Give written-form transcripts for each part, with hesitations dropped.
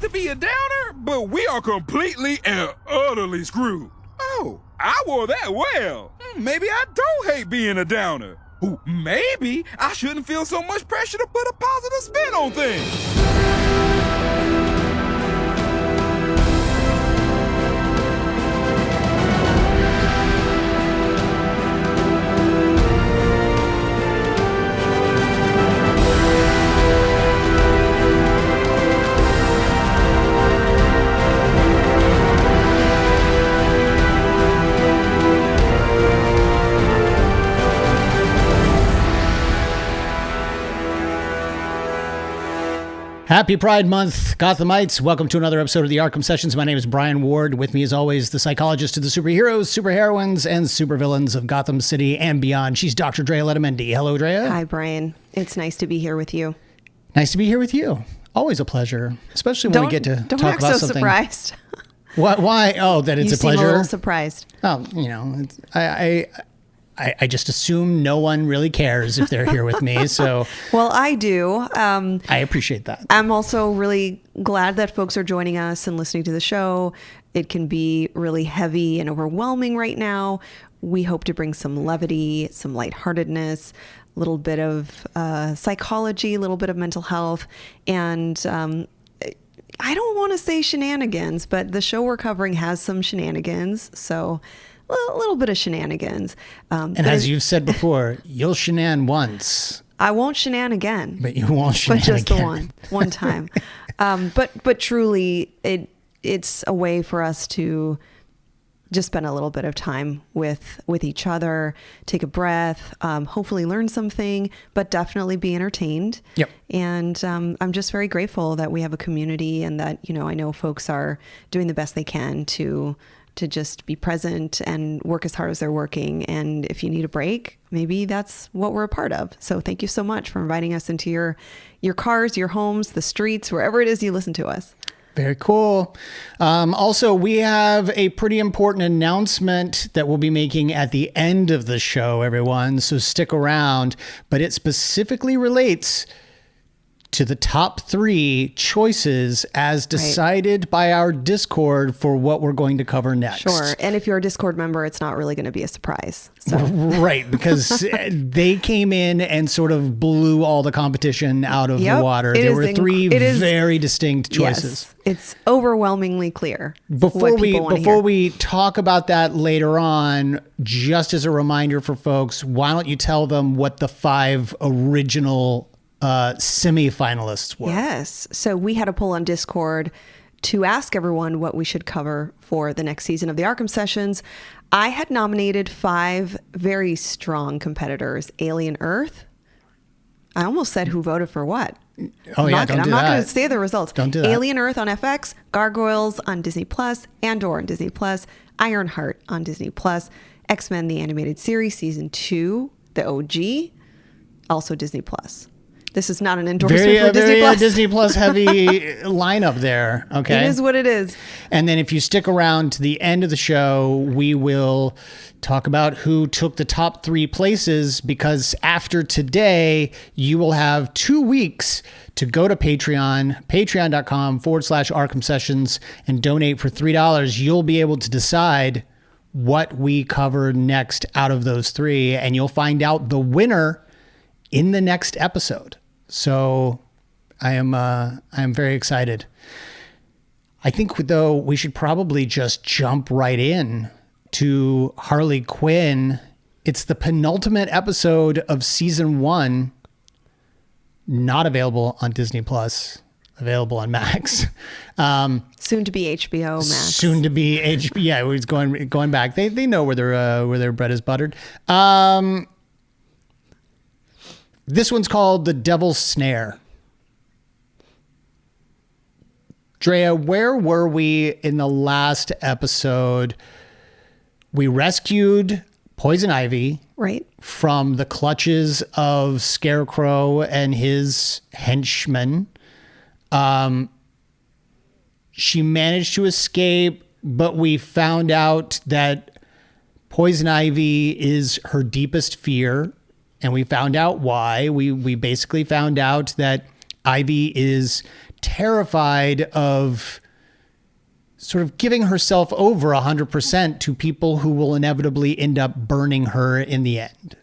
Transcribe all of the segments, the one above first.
hate to be a downer, but we are completely and utterly screwed. Oh, I wore that well. Maybe I don't hate being a downer. Ooh, maybe I shouldn't feel so much pressure to put a positive spin on things. Happy Pride Month, Gothamites. Welcome to another episode of the Arkham Sessions. My name is Brian Ward. With me, as always, the psychologist to the superheroes, superheroines, and supervillains of Gotham City and beyond. She's Dr. Drea Letamendi. Hello, Drea. Hi, Brian. It's nice to be here with you. Nice to be here with you. Always a pleasure, especially when we get to talk about something. Don't act so surprised. What? Why? Oh, that it's you a pleasure? You seem a little surprised. Oh, you know, I just assume no one really cares if they're here with me. So, well, I do. I appreciate that. I'm also really glad that folks are joining us and listening to the show. It can be really heavy and overwhelming right now. We hope to bring some levity, some lightheartedness, a little bit of psychology, a little bit of mental health, and I don't want to say shenanigans, but the show we're covering has some shenanigans. So a little bit of shenanigans. And as you've said before, you'll shenan once. I won't shenan again. But you won't shenan again. But just the one time. But truly, it's a way for us to just spend a little bit of time with each other, take a breath, hopefully learn something, but definitely be entertained. Yep. And I'm just very grateful that we have a community and that, I know folks are doing the best they can to just be present and work as hard as they're working. And if you need a break, maybe that's what we're a part of. So thank you so much for inviting us into your cars, your homes, the streets, wherever it is you listen to us. Very cool. Also, we have a pretty important announcement that we'll be making at the end of the show, everyone. So stick around. But it specifically relates to the top 3 choices as decided by our Discord for what we're going to cover next. Sure. And if you're a Discord member, it's not really going to be a surprise. So. Right. Because they came in and sort of blew all the competition out of the water. There were 3 very distinct choices. Yes, it's overwhelmingly clear. Before we talk about that later on, just as a reminder for folks, why don't you tell them what the 5 original semi-finalists were? Yes. So we had a poll on Discord to ask everyone what we should cover for the next season of the Arkham Sessions. I had nominated 5 very strong competitors. Alien Earth. I almost said who voted for what. Oh, yeah, I'm not going to say the results. Don't do that. Alien Earth on FX, Gargoyles on Disney+, Andor on Disney+, Ironheart on Disney+, X-Men the Animated Series Season 2, the OG, also Disney+. This is not an endorsement for Disney+. Very Disney Plus heavy lineup there. Okay. It is what it is. And then if you stick around to the end of the show, we will talk about who took the top 3 places, because after today, you will have 2 weeks to go to Patreon, patreon.com/Arkham Sessions, and donate for $3. You'll be able to decide what we cover next out of those 3, and you'll find out the winner in the next episode. So I am very excited. I think, though, we should probably just jump right in to Harley Quinn. It's the penultimate episode of season 1, not available on Disney Plus, available on Max. Soon to be HBO Max. Soon to be HBO. Yeah, it's going back. They know where their bread is buttered. This one's called The Devil's Snare. Drea, where were we in the last episode? We rescued Poison Ivy from the clutches of Scarecrow and his henchmen. She managed to escape, but we found out that Poison Ivy is her deepest fear. And we found out why. We basically found out that Ivy is terrified of sort of giving herself over 100% to people who will inevitably end up burning her in the end.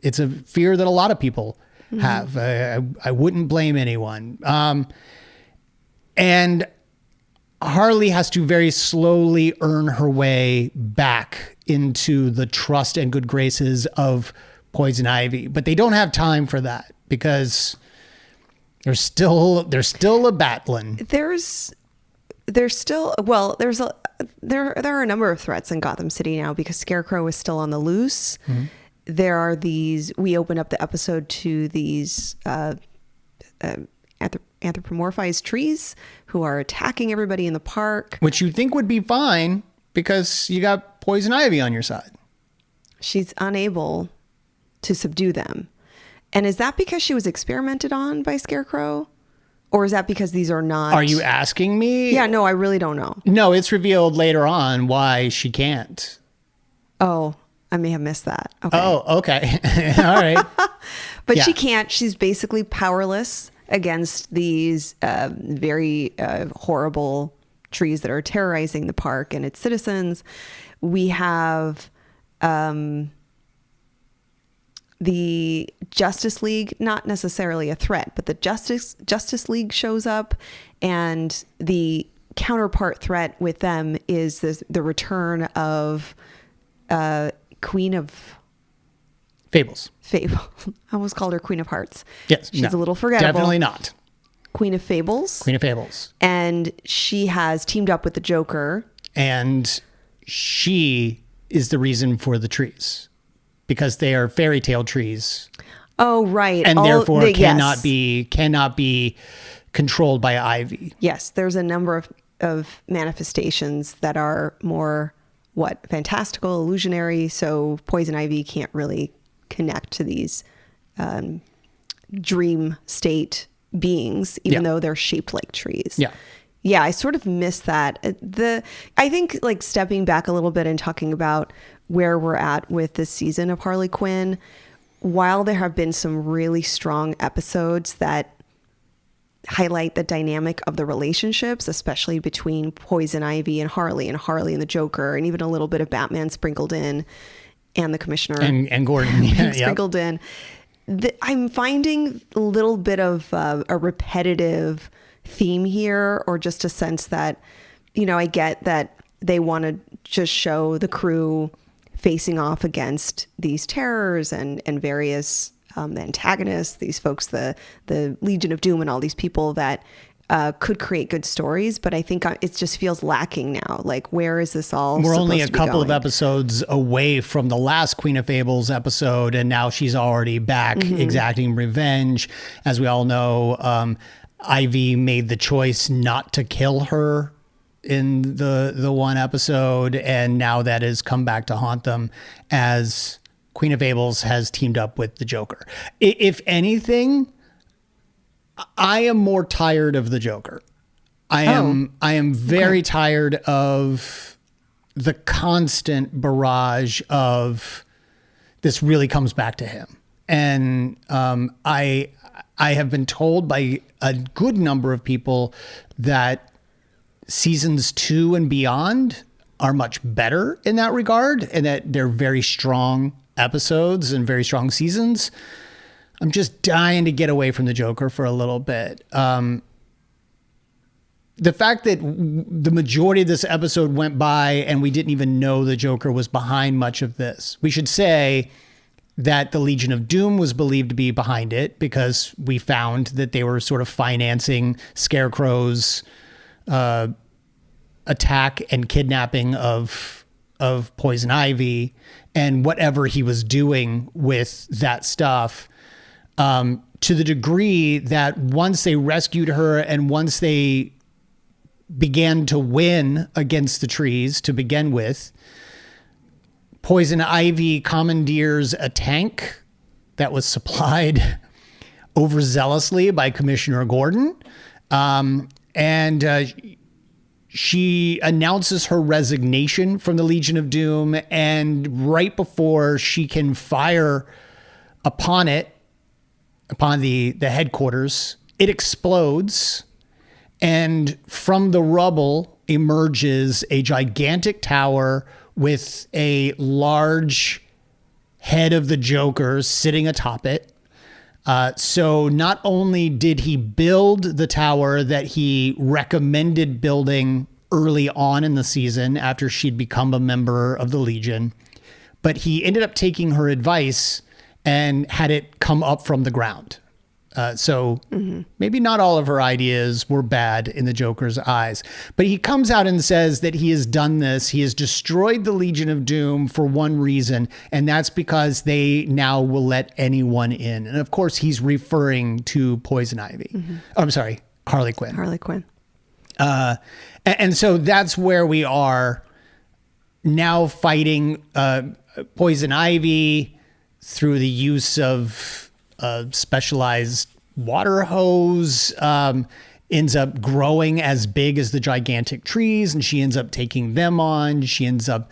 It's a fear that a lot of people have. I wouldn't blame anyone. And Harley has to very slowly earn her way back into the trust and good graces of Poison Ivy, but they don't have time for that because they're still a battling. There are a number of threats in Gotham City now because Scarecrow is still on the loose. Mm-hmm. There are we open up the episode to these anthropomorphized trees who are attacking everybody in the park. Which you think would be fine because you got Poison Ivy on your side. She's unable to subdue them. And is that because she was experimented on by Scarecrow? Or is that because these are not... Are you asking me? Yeah, no, I really don't know. No, it's revealed later on why she can't. Oh, I may have missed that. Okay. Oh, okay. All right. But yeah. She can't. She's basically powerless against these very horrible trees that are terrorizing the park and its citizens. We have the Justice League, not necessarily a threat, but the Justice League shows up, and the counterpart threat with them is the return of Queen of Fables. I almost called her Queen of Hearts. Yes. She's a little forgettable. Definitely not. Queen of Fables. Queen of Fables. And she has teamed up with the Joker. And she is the reason for the trees because they are fairy tale trees. Oh, right. And therefore cannot be controlled by Ivy. Yes. There's a number of manifestations that are more fantastical, illusionary. So Poison Ivy can't really connect to these dream state beings, even though they're shaped like trees. Yeah. Yeah, I sort of miss that. I think like stepping back a little bit and talking about where we're at with this season of Harley Quinn, while there have been some really strong episodes that highlight the dynamic of the relationships, especially between Poison Ivy and Harley and the Joker, and even a little bit of Batman sprinkled in, and the Commissioner and Gordon sprinkled in. I'm finding a little bit of a repetitive theme here, or just a sense that, I get that they want to just show the crew facing off against these terrors and various antagonists, these folks, the Legion of Doom and all these people that could create good stories. But I think it just feels lacking now. Like, where is this all? We're only a supposed to be couple of going? episodes away from the last Queen of Fables episode, and now she's already back exacting revenge. As we all know, Ivy made the choice not to kill her in the one episode, and now that has come back to haunt them as Queen of Fables has teamed up with the Joker. If anything, I am more tired of the Joker. I am very tired of the constant barrage of this really comes back to him. And I have been told by a good number of people that seasons 2 and beyond are much better in that regard, and that they're very strong episodes and very strong seasons. I'm just dying to get away from the Joker for a little bit. The fact that the majority of this episode went by and we didn't even know the Joker was behind much of this. We should say that the Legion of Doom was believed to be behind it because we found that they were sort of financing Scarecrow's attack and kidnapping of Poison Ivy and whatever he was doing with that stuff, to the degree that once they rescued her and once they began to win against the trees to begin with, Poison Ivy commandeers a tank that was supplied overzealously by Commissioner Gordon. She announces her resignation from the Legion of Doom, and right before she can fire upon the headquarters, it explodes, And from the rubble emerges a gigantic tower with a large head of the Joker sitting atop it. So not only did he build the tower that he recommended building early on in the season after she'd become a member of the Legion, but he ended up taking her advice and had it come up from the ground. So maybe not all of her ideas were bad in the Joker's eyes, but he comes out and says that he has done this. He has destroyed the Legion of Doom for one reason, and that's because they now will let anyone in. And of course, he's referring to Poison Ivy. Oh, I'm sorry, Harley Quinn. Harley Quinn. And so that's where we are now, fighting Poison Ivy through the use of specialized water hose, ends up growing as big as the gigantic trees, and she ends up taking them on. She ends up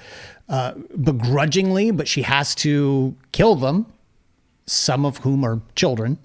begrudgingly, but she has to kill them, some of whom are children.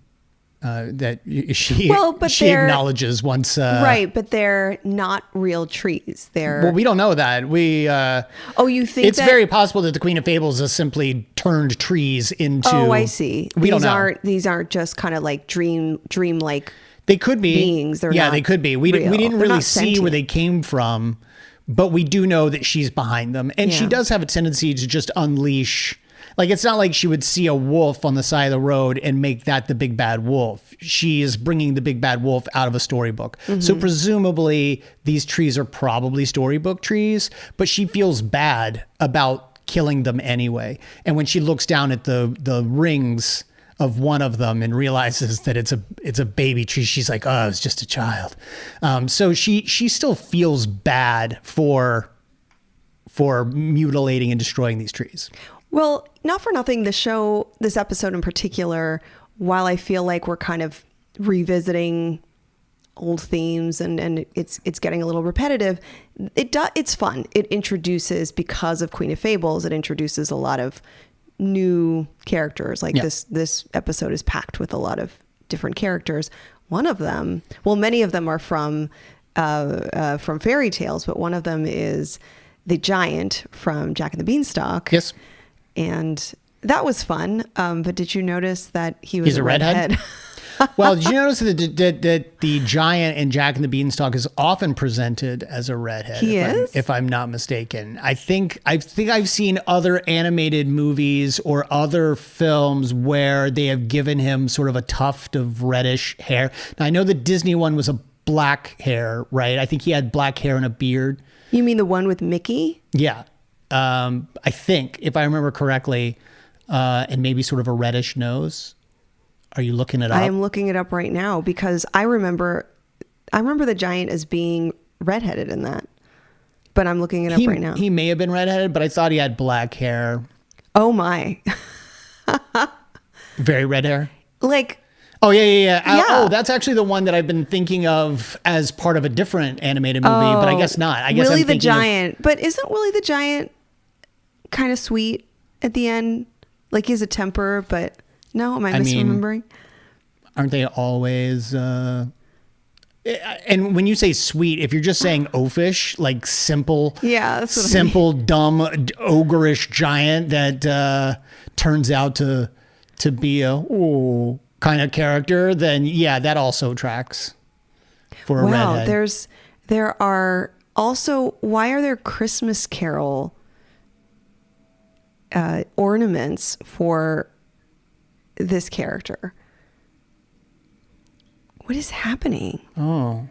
That she acknowledges once. Right, but they're not real trees. They're... Well, we don't know that. You think it's very possible that the Queen of Fables has simply turned trees into... Oh, I see. We don't know. These aren't just kind of like dream-like... They could be. Beings. They could be. We didn't really see where they came from, but we do know that she's behind them. And she does have a tendency to just unleash... Like, it's not like she would see a wolf on the side of the road and make that the big bad wolf. She is bringing the big bad wolf out of a storybook. So presumably these trees are probably storybook trees, but she feels bad about killing them anyway. And when she looks down at the rings of one of them and realizes that it's a baby tree, she's like, oh, it's just a child. So she still feels bad for mutilating and destroying these trees. Well, not for nothing, this episode in particular, while I feel like we're kind of revisiting old themes and it's getting a little repetitive, it's fun. It introduces, because of Queen of Fables, it introduces a lot of new characters. Like this episode is packed with a lot of different characters. One of them, well, many of them are from fairy tales, but one of them is the giant from Jack and the Beanstalk. Yes. And that was fun. But did you notice that he's a redhead? Well, did you notice that the giant in Jack and the Beanstalk is often presented as a redhead? If I'm not mistaken. I think I've seen other animated movies or other films where they have given him sort of a tuft of reddish hair. Now, I know the Disney one was a black hair, right? I think he had black hair and a beard. You mean the one with Mickey? Yeah. I think, if I remember correctly, and maybe sort of a reddish nose. Are you looking it up? I am looking it up right now because I remember the giant as being redheaded in that, but I'm looking it up right now. He may have been redheaded, but I thought he had black hair. Oh my. Very red hair? Like... Oh, yeah. Oh, that's actually the one that I've been thinking of as part of a different animated movie, but I guess not. I guess Willie the Giant. But isn't Willie the Giant kind of sweet at the end? Like, he has a temper, but no, am I misremembering? Aren't they always... And when you say sweet, if you're just saying oafish, like simple, that's what simple, dumb, ogreish giant that turns out to be a kind of character, then that also tracks for a redhead. There are also, why are there Christmas Carol ornaments for this character? What is happening? Oh,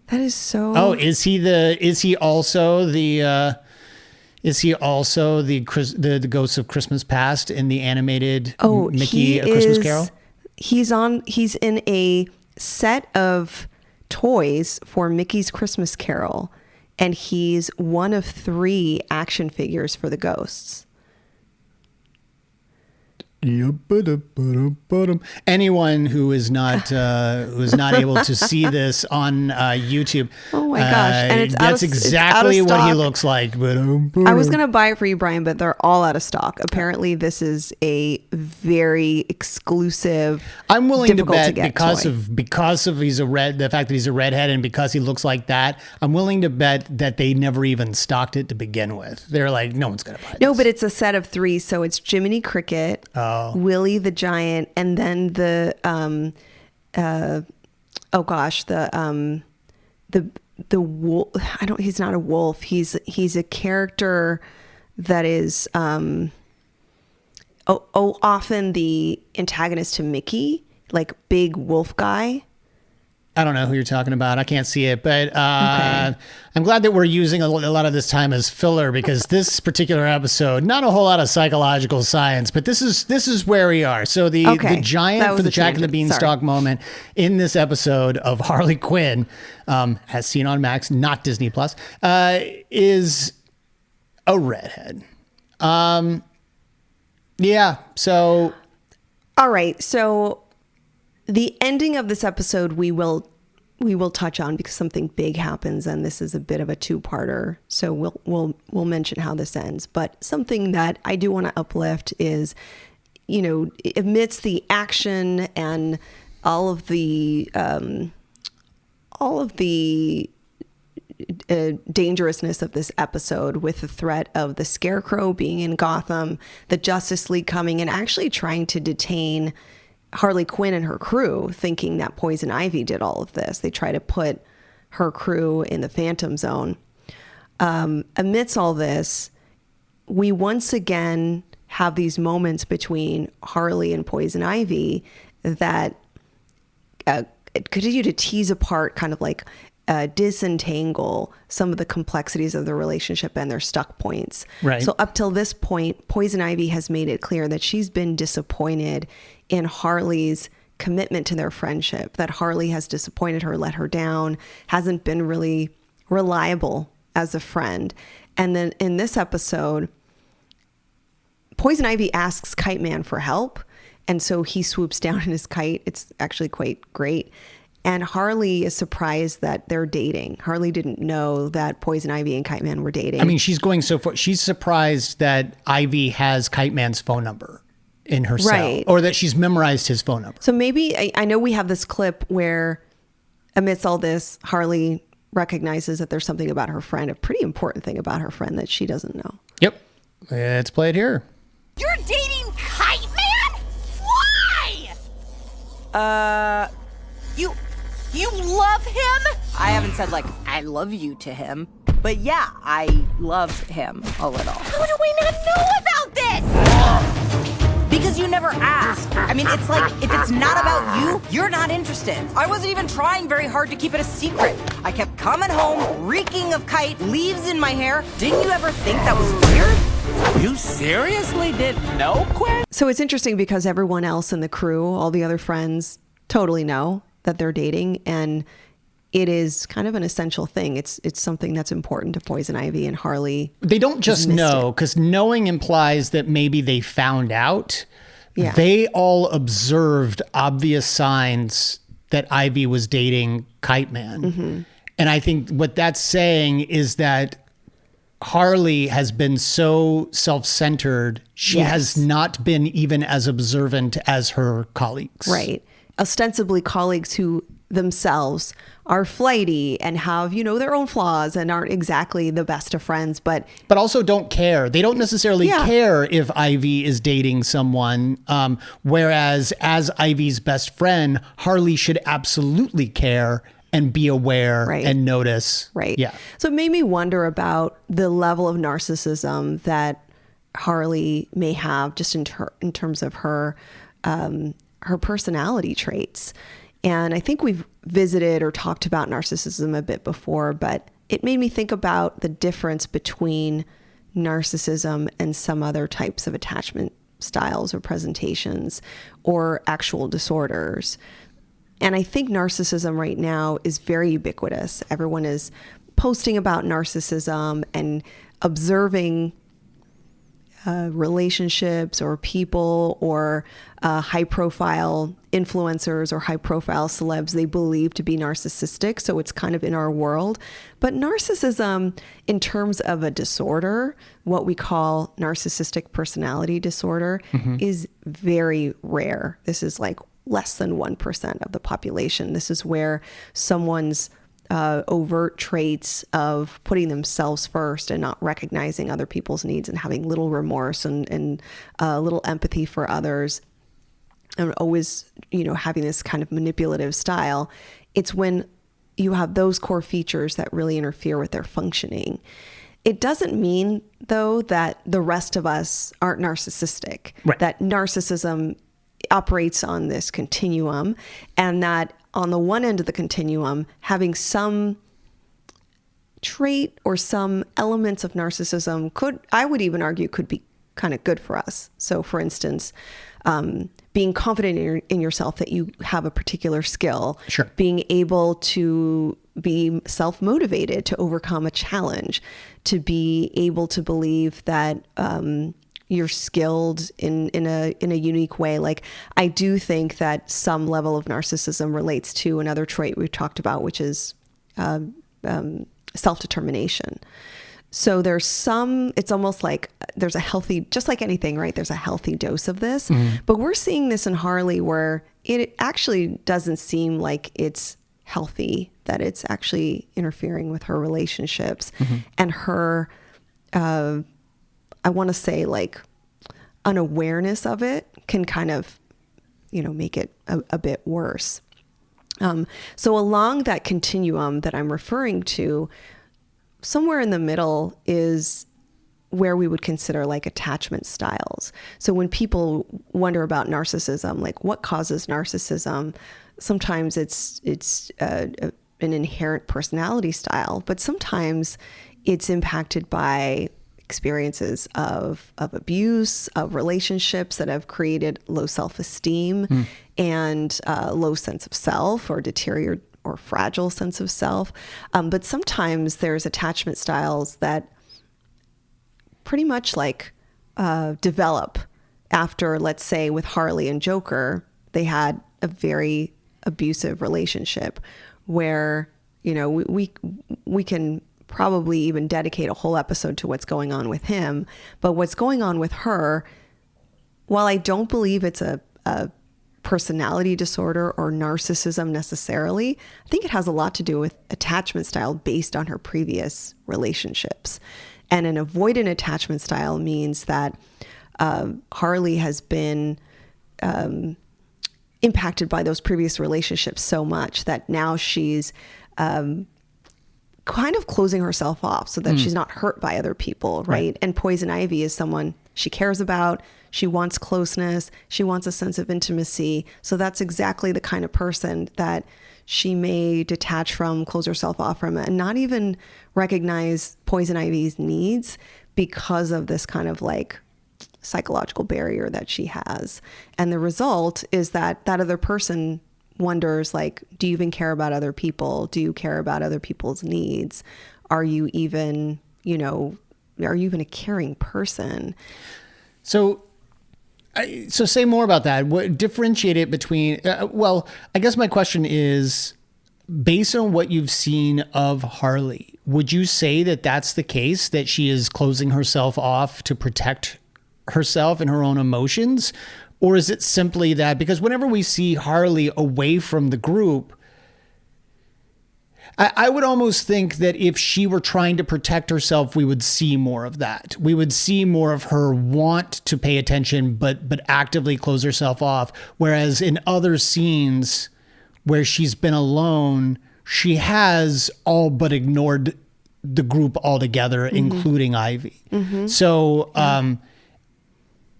that is so. Oh, is he also the Ghost of Christmas Past in the animated Mickey A Christmas Carol? He's in a set of toys for Mickey's Christmas Carol, and he's one of 3 action figures for the ghosts. Anyone who is not able to see this on YouTube, my gosh. And it's that's exactly it's out of what he stock. looks like. But I was going to buy it for you, Brian, but they're all out of stock. Apparently, this is a very exclusive, I'm willing to difficult bet get because of the fact that he's a redhead and because he looks like that, I'm willing to bet that they never even stocked it to begin with. They're like, no one's going to buy this. No, but it's a set of 3. So it's Jiminy Cricket, Oh. Willie the Giant, and then the wolf. He's not a wolf. He's a character that is often the antagonist to Mickey, like big wolf guy. I don't know who you're talking about. I can't see it, but Okay. I'm glad that we're using a lot of this time as filler because this particular episode, not a whole lot of psychological science, but this is where we are. So the That giant was for the a Jack and the tangent. Beanstalk moment in this episode of Harley Quinn, as seen on Max, not Disney Plus, is a redhead. Yeah. So. All right. So the ending of this episode we will touch on because something big happens, and this is a bit of a 2-parter. So we'll mention how this ends. But something that I do want to uplift is, amidst the action and all of the dangerousness of this episode, with the threat of the Scarecrow being in Gotham, the Justice League coming and actually trying to detain Harley Quinn and her crew, thinking that Poison Ivy did all of this. They try to put her crew in the Phantom Zone. Amidst all this, we once again have these moments between Harley and Poison Ivy that continue to tease apart, kind of like disentangle some of the complexities of the relationship and their stuck points. Right. So up till this point, Poison Ivy has made it clear that she's been disappointed in Harley's commitment to their friendship, that Harley has disappointed her, let her down, hasn't been really reliable as a friend. And then in this episode, Poison Ivy asks Kite Man for help. And so he swoops down in his kite. It's actually quite great. And Harley is surprised that they're dating. Harley didn't know that Poison Ivy and Kite Man were dating. I mean, she's going so far. She's surprised that Ivy has Kite Man's phone number in her cell, Right. or that she's memorized his phone number. So maybe, I know we have this clip where amidst all this, Harley recognizes that there's something about her friend, a pretty important thing about her friend that she doesn't know. Yep. Let's play it here. You're dating Kite Man? Why? You love him? I haven't said, I love you to him. But yeah, I love him a little. How do we not know about this? Because you never asked. I mean, it's like, if it's not about you, you're not interested. I wasn't even trying very hard to keep it a secret. I kept coming home, reeking of kite, leaves in my hair. Didn't you ever think that was weird? You seriously didn't know, Quinn? So it's interesting because everyone else in the crew, all the other friends, totally know that they're dating, and it is kind of an essential thing. It's something that's important to Poison Ivy and Harley. They don't just missed know, it. because knowing implies that maybe they found out. Yeah. They all observed obvious signs that Ivy was dating Kite Man. Mm-hmm. And I think what that's saying is that Harley has been so self-centered, she Yes. has not been even as observant as her colleagues. Right. Ostensibly colleagues who themselves are flighty and have, their own flaws and aren't exactly the best of friends, but Also don't care. They don't necessarily Yeah. care if Ivy is dating someone. Whereas as Ivy's best friend, Harley should absolutely care and be aware Right. and notice. right. Yeah. So it made me wonder about the level of narcissism that Harley may have just in terms of her personality traits. And I think we've visited or talked about narcissism a bit before, but it made me think about the difference between narcissism and some other types of attachment styles or presentations or actual disorders. And I think narcissism right now is very ubiquitous. Everyone is posting about narcissism and observing relationships or people or high profile influencers or high profile celebs they believe to be narcissistic. So it's kind of in our world. But narcissism, in terms of a disorder, what we call narcissistic personality disorder, is very rare. This is like less than 1% of the population. This is where someone's overt traits of putting themselves first and not recognizing other people's needs and having little remorse and little empathy for others and always, having this kind of manipulative style. It's when you have those core features that really interfere with their functioning. It doesn't mean, though, that the rest of us aren't narcissistic, right. That narcissism operates on this continuum, and that on the one end of the continuum, having some trait or some elements of narcissism I would even argue, could be kind of good for us. So for instance, being confident in yourself that you have a particular skill, sure. Being able to be self-motivated to overcome a challenge, to be able to believe that you're skilled in a unique way. Like, I do think that some level of narcissism relates to another trait we've talked about, which is self-determination. So it's almost like there's a healthy, just like anything, right? There's a healthy dose of this, but we're seeing this in Harley where it actually doesn't seem like it's healthy, that it's actually interfering with her relationships and her, I want to say, like, unawareness of it can kind of, make it a bit worse. So along that continuum that I'm referring to, somewhere in the middle is where we would consider like attachment styles. So when people wonder about narcissism, like what causes narcissism, sometimes it's an inherent personality style, but sometimes it's impacted by experiences of abuse, of relationships that have created low self-esteem and low sense of self or deteriorated or fragile sense of self. But sometimes there's attachment styles that pretty much like develop after, let's say with Harley and Joker, they had a very abusive relationship where, we can probably even dedicate a whole episode to what's going on with him. But what's going on with her, while I don't believe it's a personality disorder or narcissism necessarily, I think it has a lot to do with attachment style based on her previous relationships. And an avoidant attachment style means that Harley has been impacted by those previous relationships so much that now she's kind of closing herself off so that she's not hurt by other people, right? And Poison Ivy is someone she cares about. She wants closeness. She wants a sense of intimacy. So that's exactly the kind of person that she may detach from, close herself off from, and not even recognize Poison Ivy's needs because of this kind of like psychological barrier that she has. And the result is that that other person wonders, like, do you even care about other people? Do you care about other people's needs? Are you even, a caring person? So say more about that. What differentiate it between, I guess my question is, based on what you've seen of Harley, would you say that that's the case, that she is closing herself off to protect herself and her own emotions? Or is it simply that, because whenever we see Harley away from the group, I would almost think that if she were trying to protect herself, we would see more of that. We would see more of her want to pay attention, but actively close herself off. Whereas in other scenes where she's been alone, she has all but ignored the group altogether, including Ivy. So,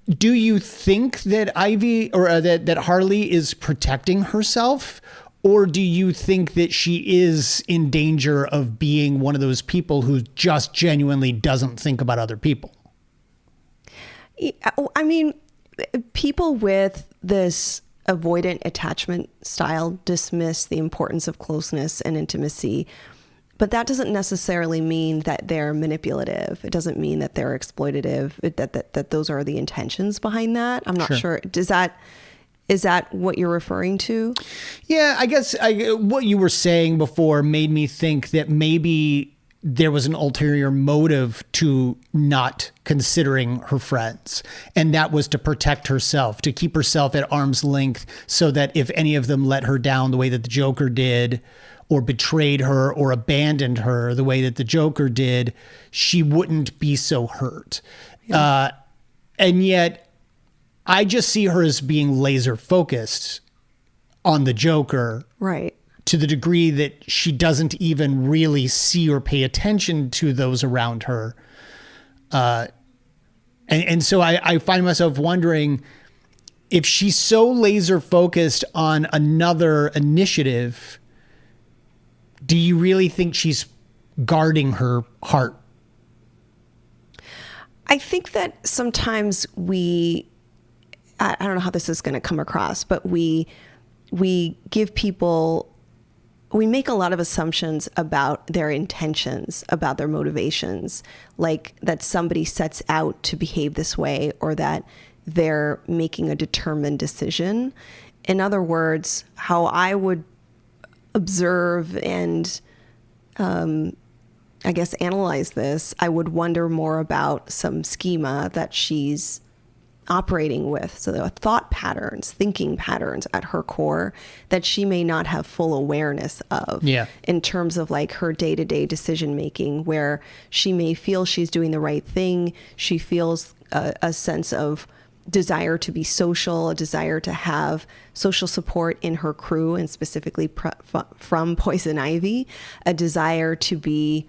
do you think that Ivy or that Harley is protecting herself? Or do you think that she is in danger of being one of those people who just genuinely doesn't think about other people? I mean, people with this avoidant attachment style dismiss the importance of closeness and intimacy But that doesn't necessarily mean that they're manipulative. It doesn't mean that they're exploitative, that those are the intentions behind that. I'm not sure. Is that what you're referring to? Yeah, I guess what you were saying before made me think that maybe there was an ulterior motive to not considering her friends. And that was to protect herself, to keep herself at arm's length so that if any of them let her down the way that the Joker did, or betrayed her or abandoned her the way that the Joker did, she wouldn't be so hurt. Yeah. And yet I just see her as being laser focused on the Joker. Right. To the degree that she doesn't even really see or pay attention to those around her. And so I find myself wondering if she's so laser focused on another initiative, do you really think she's guarding her heart? I think that sometimes I don't know how this is going to come across, but we give people, we make a lot of assumptions about their intentions, about their motivations, like that somebody sets out to behave this way or that they're making a determined decision. In other words, how I would observe and I guess analyze this, I would wonder more about some schema that she's operating with. So there are thought patterns, thinking patterns at her core that she may not have full awareness of in terms of like her day-to-day decision making, where she may feel she's doing the right thing. She feels a sense of desire to be social, a desire to have social support in her crew, and specifically from Poison Ivy, a desire to be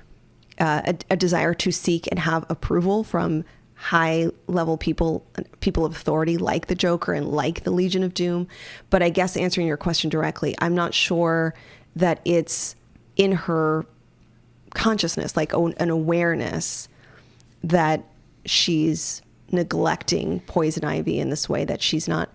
a desire to seek and have approval from high level people of authority like the Joker and like the Legion of Doom. But I guess answering your question directly, I'm not sure that it's in her consciousness, like an awareness that she's neglecting Poison Ivy in this way, that she's not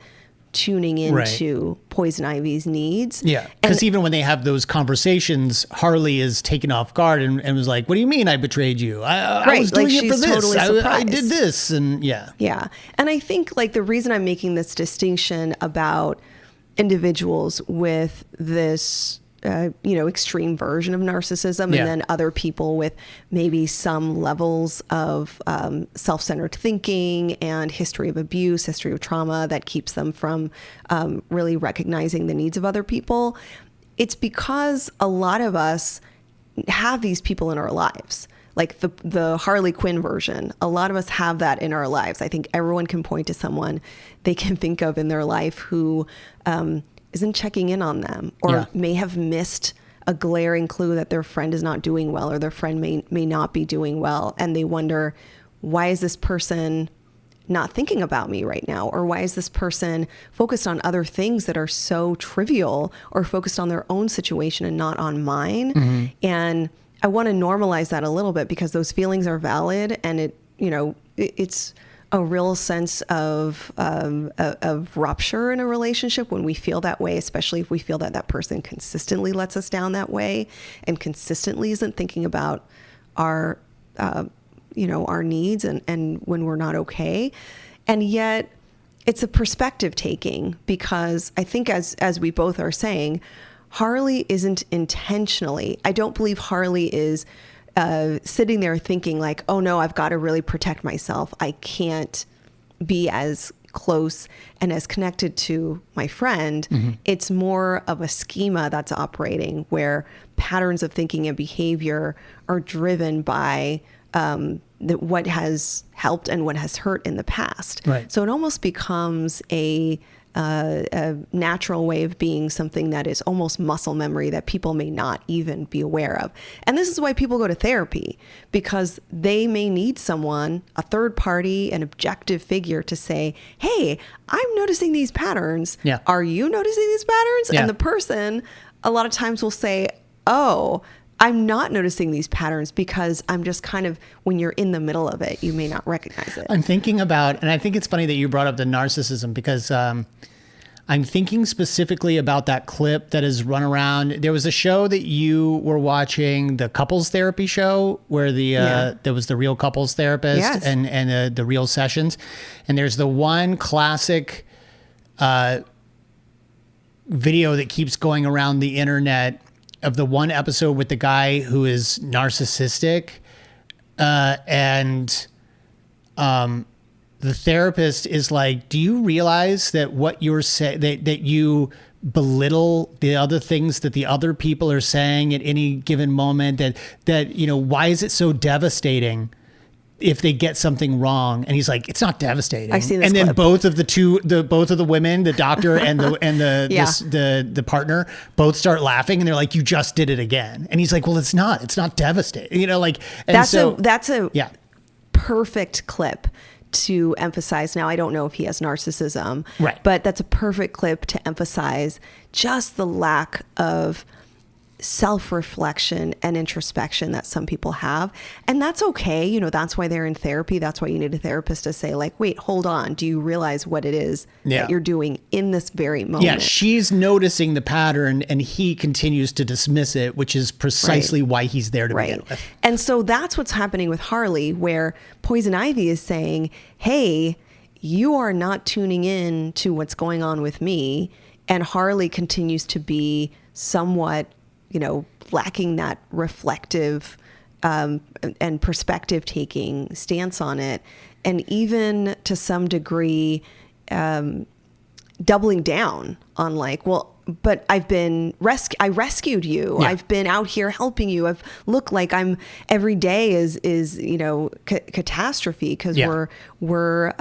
tuning into Poison Ivy's needs. Yeah, because even when they have those conversations, Harley is taken off guard and was like, what do you mean I betrayed you? I was doing it for this. Totally I did this. And Yeah. And I think like the reason I'm making this distinction about individuals with this extreme version of narcissism, and then other people with maybe some levels of self-centered thinking and history of abuse, history of trauma that keeps them from really recognizing the needs of other people. It's because a lot of us have these people in our lives. Like the Harley Quinn version, a lot of us have that in our lives. I think everyone can point to someone they can think of in their life who isn't checking in on them, or may have missed a glaring clue that their friend is not doing well, or their friend may not be doing well. And they wonder, why is this person not thinking about me right now? Or why is this person focused on other things that are so trivial, or focused on their own situation and not on mine? Mm-hmm. And I want to normalize that a little bit, because those feelings are valid, and it's a real sense of rupture in a relationship when we feel that way, especially if we feel that that person consistently lets us down that way and consistently isn't thinking about our needs and when we're not okay. And yet it's a perspective taking, because I think as we both are saying, Harley isn't intentionally, I don't believe Harley is sitting there thinking like, oh no, I've got to really protect myself. I can't be as close and as connected to my friend. Mm-hmm. It's more of a schema that's operating, where patterns of thinking and behavior are driven by what has helped and what has hurt in the past. Right. So it almost becomes a natural way of being, something that is almost muscle memory that people may not even be aware of. And this is why people go to therapy, because they may need someone, a third party, an objective figure, to say, hey, I'm noticing these patterns. Yeah. Are you noticing these patterns? Yeah. And the person a lot of times will say, oh, I'm not noticing these patterns, because I'm just kind of, when you're in the middle of it, you may not recognize it. I'm thinking about, and I think it's funny that you brought up the narcissism, because I'm thinking specifically about that clip that has run around. There was a show that you were watching, the couples therapy show, where there was the real couples therapist Yes. and the real sessions. And there's the one classic video that keeps going around the internet of the one episode with the guy who is narcissistic, and the therapist is like, do you realize that what you're saying, that you belittle the other things that the other people are saying at any given moment, that why is it so devastating if they get something wrong? And he's like, it's not devastating. I've seen this and then clip. both of the women, the doctor and the partner, both start laughing, and they're like, you just did it again. And he's like, well, it's not devastating, and That's a yeah. perfect clip to emphasize. Now, I don't know if he has narcissism, Right. but that's a perfect clip to emphasize just the lack of self-reflection and introspection that some people have. And that's okay. That's why they're in therapy. That's why you need a therapist to say, like, wait, hold on. Do you realize what it is Yeah. that you're doing in this very moment? Yeah, she's noticing the pattern, and he continues to dismiss it, which is precisely why he's there to begin with. And so that's what's happening with Harley, where Poison Ivy is saying, hey, you are not tuning in to what's going on with me. And Harley continues to be somewhat, lacking that reflective and perspective taking stance on it. And even to some degree, doubling down on like, well, but I rescued you. Yeah. I've been out here helping you. I've looked like I'm every day is catastrophe because Yeah. we're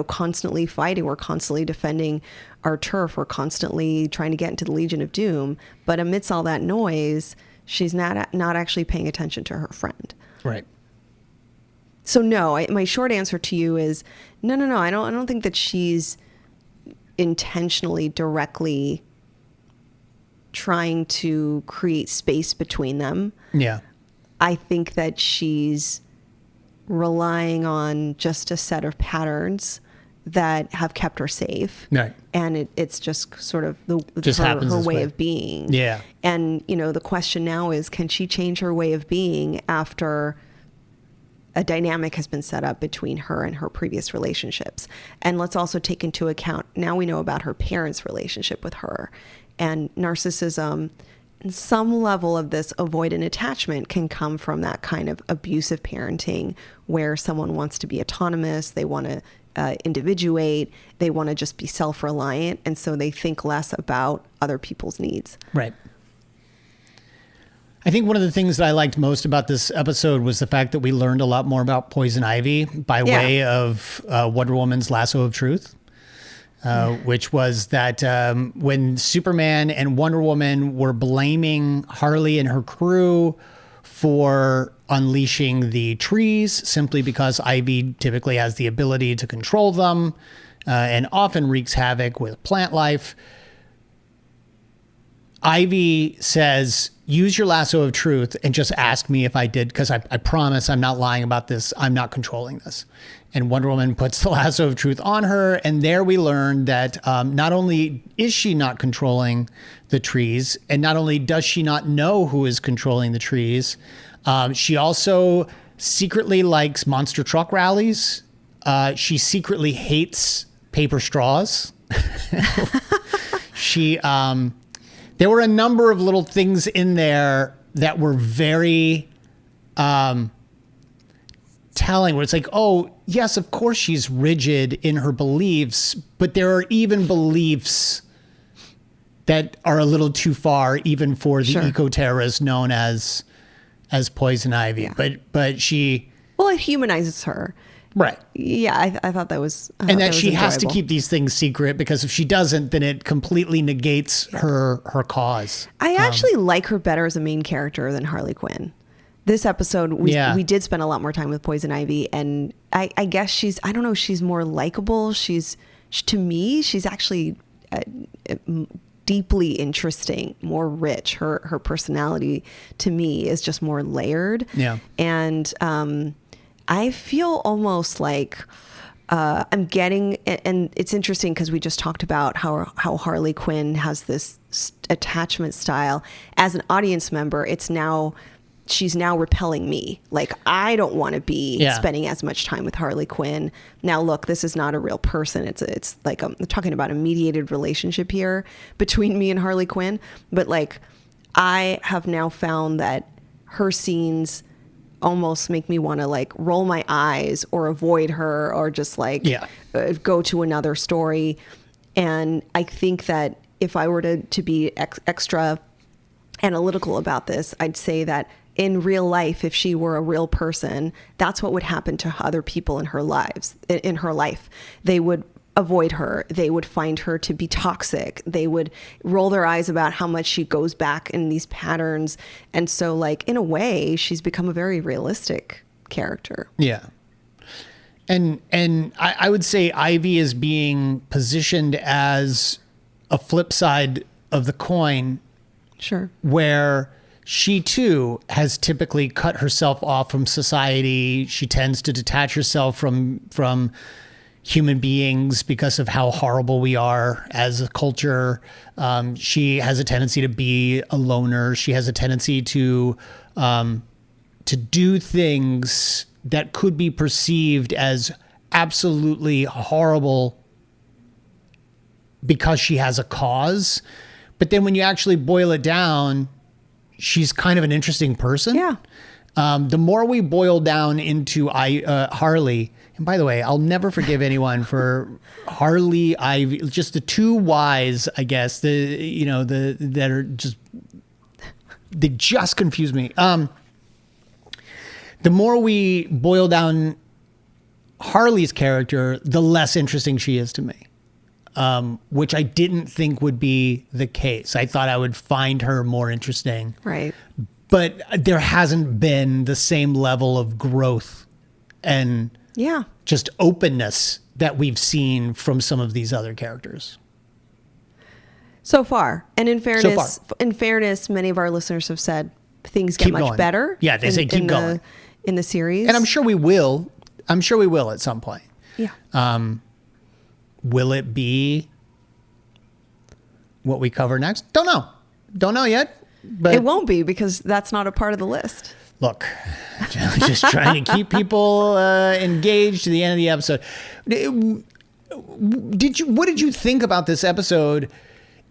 constantly fighting. We're constantly defending our turf. We're constantly trying to get into the Legion of Doom. But amidst all that noise, she's not actually paying attention to her friend. Right. So no, my short answer to you is no. I don't think that she's intentionally, directly trying to create space between them. Yeah. I think that she's relying on just a set of patterns that have kept her safe. Right. And it's just sort of happens her this way way. of being. Yeah. And, the question now is, can she change her way of being after a dynamic has been set up between her and her previous relationships? And let's also take into account, now we know about her parents' relationship with her, and narcissism. And some level of this avoidant attachment can come from that kind of abusive parenting where someone wants to be autonomous, they want to individuate, they want to just be self-reliant, and so they think less about other people's needs. Right. I think one of the things that I liked most about this episode was the fact that we learned a lot more about Poison Ivy by way of Wonder Woman's lasso of truth. Which was that when Superman and Wonder Woman were blaming Harley and her crew for unleashing the trees simply because Ivy typically has the ability to control them and often wreaks havoc with plant life, Ivy says, use your lasso of truth and just ask me if I did, because I promise I'm not lying about this. I'm not controlling this. And Wonder Woman puts the lasso of truth on her. And there we learn that not only is she not controlling the trees, and not only does she not know who is controlling the trees, she also secretly likes monster truck rallies. She secretly hates paper straws. There were a number of little things in there that were very telling, where it's like, oh, yes, of course she's rigid in her beliefs, but there are even beliefs that are a little too far, even for the eco-terrorist known as Poison Ivy. Yeah. But she... Well, it humanizes her. Right. Yeah, I thought that was and that she was has to enjoyable. keep these things secret, because if she doesn't, then it completely negates her cause. I actually like her better as a main character than Harley Quinn. This episode, we did spend a lot more time with Poison Ivy, and I guess she's more likable. To me, she's actually deeply interesting, more rich. Her personality, to me, is just more layered. Yeah. And I feel almost like I'm getting, and it's interesting because we just talked about how Harley Quinn has this attachment style. As an audience member, she's now repelling me. Like, I don't want to be spending as much time with Harley Quinn. Now, look, this is not a real person. It's like I'm talking about a mediated relationship here between me and Harley Quinn. But like, I have now found that her scenes almost make me want to like roll my eyes or avoid her or just like go to another story. And I think that if I were to be extra analytical about this, I'd say that in real life, if she were a real person, that's what would happen to other people in her life. They would avoid her. They would find her to be toxic. They would roll their eyes about how much she goes back in these patterns. And so, like, in a way, she's become a very realistic character. Yeah. And I would say Ivy is being positioned as a flip side of the coin. Sure. Where she too has typically cut herself off from society. She tends to detach herself from human beings because of how horrible we are as a culture. She has a tendency to be a loner. She has a tendency to do things that could be perceived as absolutely horrible because she has a cause. But then when you actually boil it down, she's kind of an interesting person. Yeah. The more we boil down into Harley, and by the way, I'll never forgive anyone for Harley Ivy, just the two Y's, I guess, that are just, they just confuse me. The more we boil down Harley's character, the less interesting she is to me. Which I didn't think would be the case. I thought I would find her more interesting. Right. But there hasn't been the same level of growth and just openness that we've seen from some of these other characters. So far. And in fairness, many of our listeners have said things get much better. Yeah, they say keep going. In the series. And I'm sure we will. I'm sure we will at some point. Yeah. Will it be what we cover next? Don't know. Don't know yet. But it won't be because that's not a part of the list. Look, just trying to keep people engaged to the end of the episode. What did you think about this episode?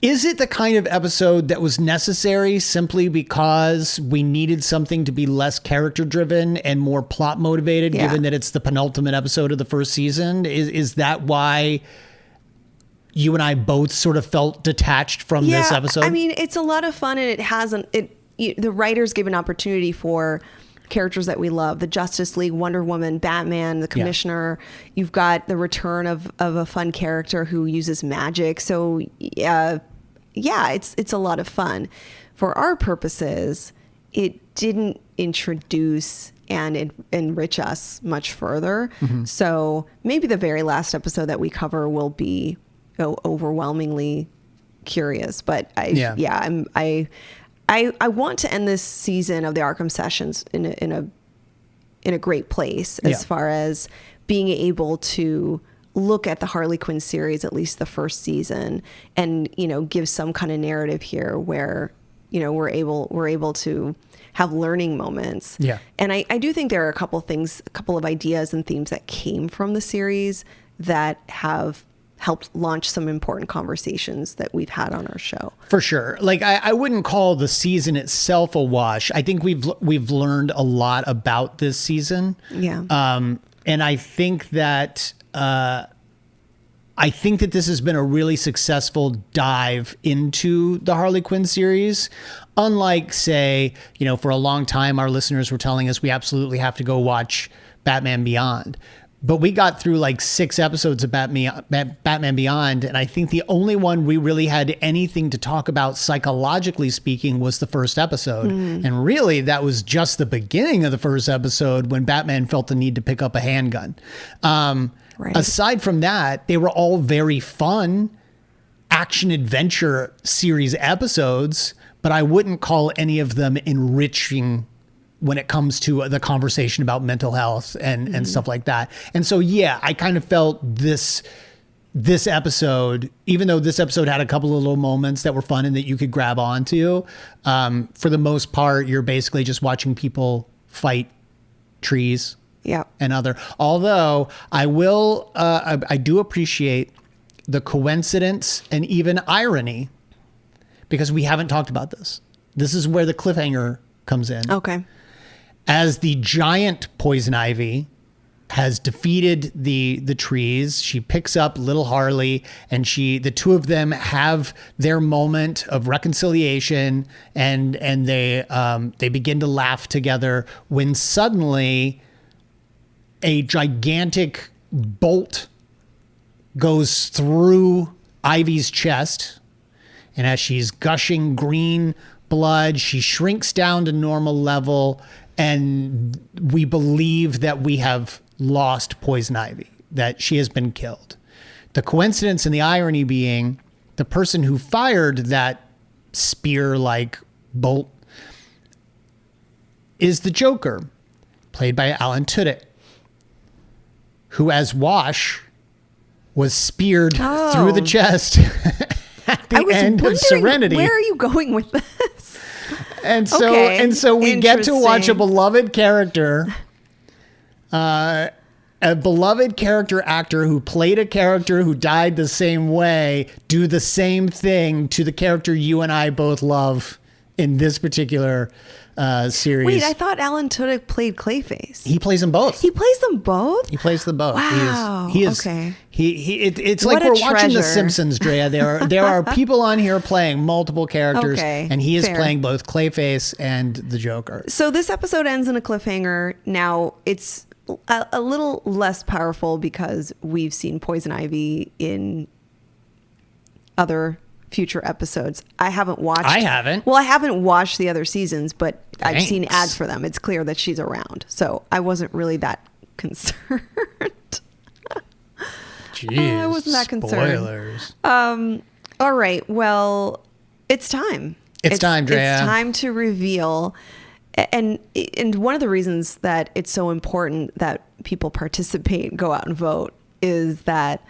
Is it the kind of episode that was necessary simply because we needed something to be less character driven and more plot motivated, given that it's the penultimate episode of the first season? Is that why you and I both sort of felt detached from this episode? I mean, it's a lot of fun, and the writers give an opportunity for characters that we love: the Justice League, Wonder Woman, Batman, the Commissioner. You've got the return of a fun character who uses magic. So it's a lot of fun. For our purposes, it didn't introduce and enrich us much further. Mm-hmm. So maybe the very last episode that we cover will be overwhelmingly curious. But I want to end this season of the Arkham Sessions in a great place as far as being able to look at the Harley Quinn series, at least the first season, and give some kind of narrative here where we're able to have learning moments. Yeah. And I do think there are a couple of ideas and themes that came from the series that have helped launch some important conversations that we've had on our show. For sure. Like I wouldn't call the season itself a wash. I think we've learned a lot about this season. Yeah. And I think that this has been a really successful dive into the Harley Quinn series. Unlike, say, for a long time, our listeners were telling us we absolutely have to go watch Batman Beyond. But we got through like 6 episodes of Batman Beyond, and I think the only one we really had anything to talk about psychologically speaking was the first episode. Mm. And really, that was just the beginning of the first episode when Batman felt the need to pick up a handgun. Right. Aside from that, they were all very fun action-adventure series episodes, but I wouldn't call any of them enriching when it comes to the conversation about mental health and stuff like that. And so, yeah, I kind of felt this episode, even though this episode had a couple of little moments that were fun and that you could grab onto, for the most part, you're basically just watching people fight trees. Yeah. And although I do appreciate the coincidence and even irony, because we haven't talked about this. This is where the cliffhanger comes in. Okay. As the giant Poison Ivy has defeated the trees, she picks up little Harley, and the two of them have their moment of reconciliation, and they begin to laugh together when suddenly a gigantic bolt goes through Ivy's chest, and as she's gushing green blood, she shrinks down to normal level, and we believe that we have lost Poison Ivy, that she has been killed. The coincidence and the irony being the person who fired that spear-like bolt is the Joker, played by Alan Tudyk, who as Wash was speared through the chest at the end of Serenity. Where are you going with this? And so we get to watch a beloved character, a beloved character actor who played a character who died the same way, do the same thing to the character you and I both love in this particular series. Wait, I thought Alan Tudyk played Clayface. He plays them both. He plays them both? He plays them both. Wow. He is okay. It's What like a we're watching The treasure. Simpsons, Drea. There are people on here playing multiple characters, Okay, and he is fair. playing both Clayface and the Joker. So this episode ends in a cliffhanger. Now, it's a little less powerful because we've seen Poison Ivy in other future episodes. I haven't watched. I haven't. Well, I haven't watched the other seasons, but I've seen Thanks. ads for them. It's clear that she's around. So I wasn't really that concerned. Jeez, I wasn't that concerned. Spoilers. All right. Well, it's time. It's time, Drea. It's time to reveal. And one of the reasons that it's so important that people participate, go out and vote, is that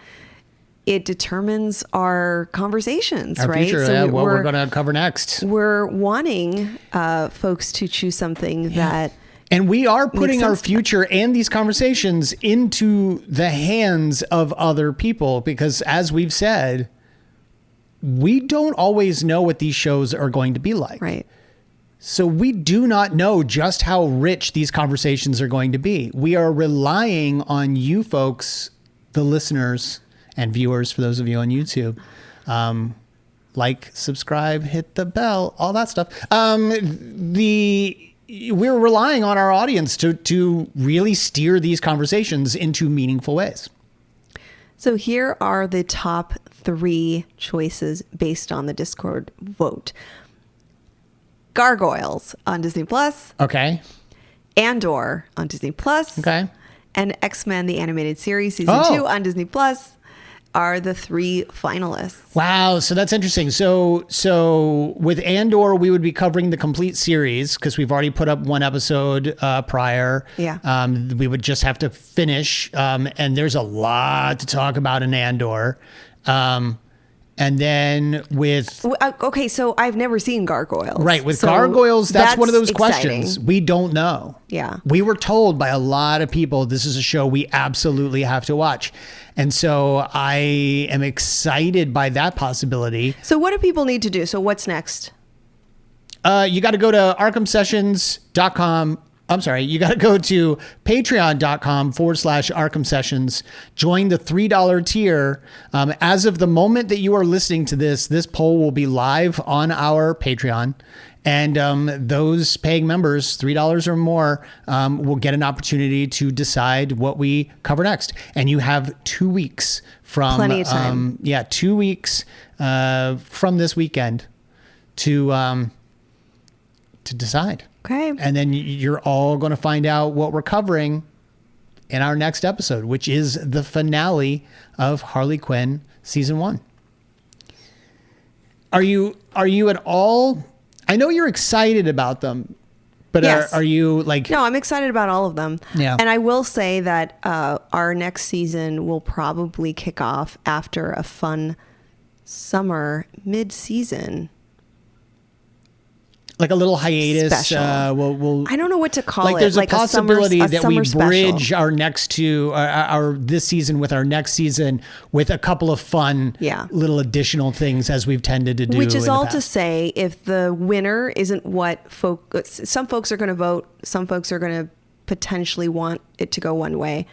it determines our conversations, Our right? future, So what we're going to cover next. We're wanting folks to choose something that. And we are putting our sense. future and these conversations into the hands of other people because, as we've said, we don't always know what these shows are going to be like. Right. So we do not know just how rich these conversations are going to be. We are relying on you folks, the listeners and viewers, for those of you on YouTube. Like, subscribe, hit the bell, all that stuff. We're relying on our audience to really steer these conversations into meaningful ways. So here are the top 3 choices based on the Discord vote. Gargoyles on Disney Plus, Okay. Andor on Disney Plus, Okay. and X-Men the Animated Series Season 2 on Disney Plus are the 3 finalists. Wow. So that's interesting. So with Andor, we would be covering the complete series because we've already put up one episode prior. Yeah. We would just have to finish. And there's a lot to talk about in Andor. And then with... Okay, so I've never seen Gargoyles. Right. With So Gargoyles, that's one of those exciting. questions. We don't know. Yeah. We were told by a lot of people, this is a show we absolutely have to watch. And so I am excited by that possibility. So what do people need to do? So what's next? You got to go to ArkhamSessions.com. I'm sorry. You got to go to patreon.com/Arkham Sessions. Join the $3 tier. As of the moment that you are listening to this poll will be live on our Patreon. And those paying members, $3 or more, will get an opportunity to decide what we cover next. And you have 2 weeks from... Plenty of time. 2 weeks from this weekend to decide. Okay. And then you're all going to find out what we're covering in our next episode, which is the finale of Harley Quinn season 1. Are you at all... I know you're excited about them, But Yes. are you like... No, I'm excited about all of them. Yeah. And I will say that our next season will probably kick off after a fun summer mid-season. Like a little hiatus. Special. We'll I don't know what to call it. There's a like possibility a that we summer bridge special. our next two, our this season with our next season with a couple of fun little additional things as we've tended to do. Which is in the all to past. say, if the winner isn't what some folks are going to vote, some folks are going to potentially want it to go one way.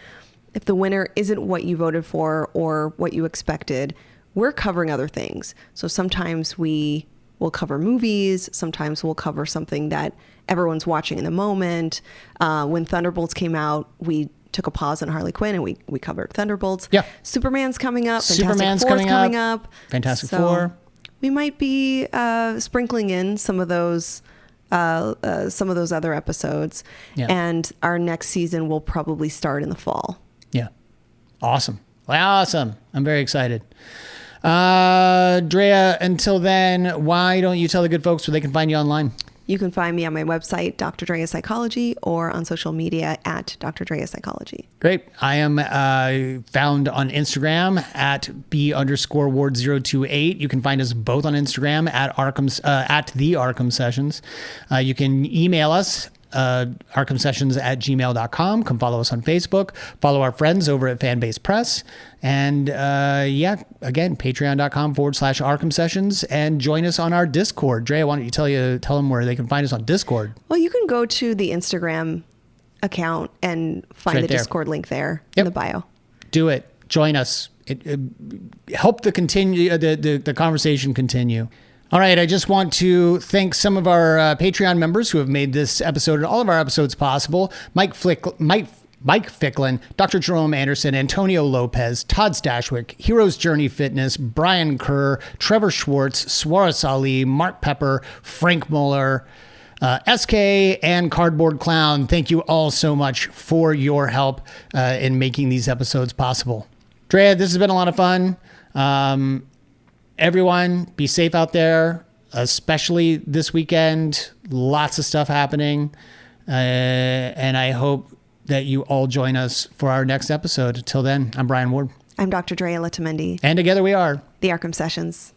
If the winner isn't what you voted for or what you expected, we're covering other things. So sometimes we'll cover movies. Sometimes we'll cover something that everyone's watching in the moment. When Thunderbolts came out, we took a pause on Harley Quinn and we covered Thunderbolts. Yeah. Superman's coming up. Superman's Fantastic Four's coming coming up. up. Fantastic So Four. We might be sprinkling in some of those other episodes. Yeah. And our next season will probably start in the fall. Yeah. Awesome. Awesome. I'm very excited. Drea, until then, why don't you tell the good folks where they can find you online? You can find me on my website, Dr. Drea Psychology, or on social media at Dr. Drea Psychology. Great. I am found on Instagram at B_Ward028. You can find us both on Instagram at the Arkham Sessions. You can email us arkhamsessions@gmail.com. Come follow us on Facebook. Follow our friends over at Fanbase Press. And again, patreon.com/Arkham Sessions, and join us on our Discord. Drea, why don't you tell them where they can find us on Discord? Well, you can go to the Instagram account and find right the there. Discord link there Yep. in the bio. Do it. Join us. It help the conversation continue. All right, I just want to thank some of our Patreon members who have made this episode and all of our episodes possible. Mike Ficklin, Dr. Jerome Anderson, Antonio Lopez, Todd Stashwick, Hero's Journey Fitness, Brian Kerr, Trevor Schwartz, Swaris Ali, Mark Pepper, Frank Muller, SK, and Cardboard Clown. Thank you all so much for your help in making these episodes possible. Drea, this has been a lot of fun. Everyone, be safe out there, especially this weekend. Lots of stuff happening. And I hope that you all join us for our next episode. Till then, I'm Brian Ward. I'm Dr. Drea Letamendi, And together we are the Arkham Sessions.